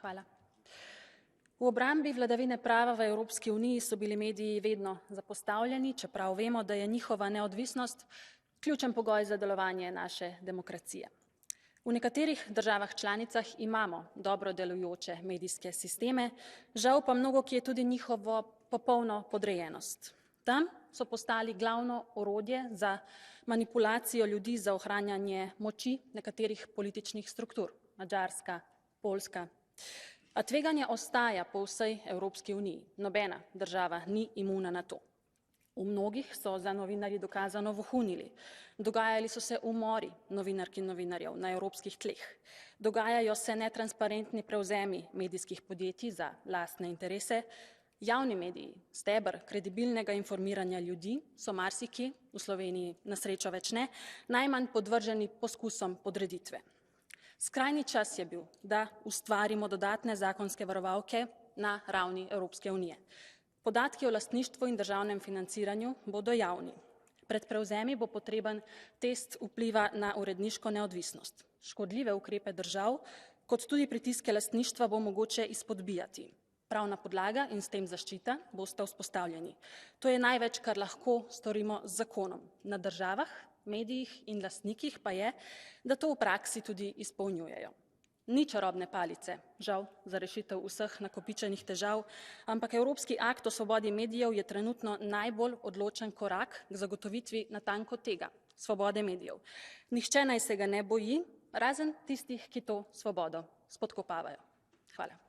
Hvala. V obrambi vladavine prava v Evropski uniji so bili mediji vedno zapostavljeni, čeprav vemo, da je njihova neodvisnost ključen pogoj za delovanje naše demokracije. V nekaterih državah članicah imamo dobro delujoče medijske sisteme, žal pa mnogo kje tudi njihovo popolno podrejenost. Tam so postali glavno orodje za manipulacijo ljudi za ohranjanje moči nekaterih političnih struktur, Madžarska, Poljska. A tveganje ostaja po vsej Evropski uniji. Nobena država ni imuna na to. V mnogih so za novinarji dokazano vohunili. Dogajali so se umori novinark in novinarjev na evropskih tleh. Dogajajo se netransparentni prevzemi medijskih podjetij za lastne interese. Javni mediji, steber kredibilnega informiranja ljudi, so marsikje, v Sloveniji na srečo več ne, najmanj podvrženi poskusom podreditve. Skrajni čas je bil, da ustvarimo dodatne zakonske varovalke na ravni Evropske unije. Podatki o lastništvu in državnem financiranju bodo javni. Pred prevzemi bo potreben test vpliva na uredniško neodvisnost. Škodljive ukrepe držav, kot tudi pritiske lastništva bo mogoče izpodbijati. Pravna podlaga in s tem zaščita bosta vzpostavljeni. To je največ, kar lahko storimo z zakonom. Na državah, medijih in lastnikih pa je, da to v praksi tudi izpolnjujejo. Ni čarobne palice, žal, za rešitev vseh nakopičenih težav, ampak Evropski akt o svobodi medijev je trenutno najbolj odločen korak k zagotovitvi natanko tega, svobode medijev. Nihče naj se ga ne boji, razen tistih, ki to svobodo spodkopavajo. Hvala.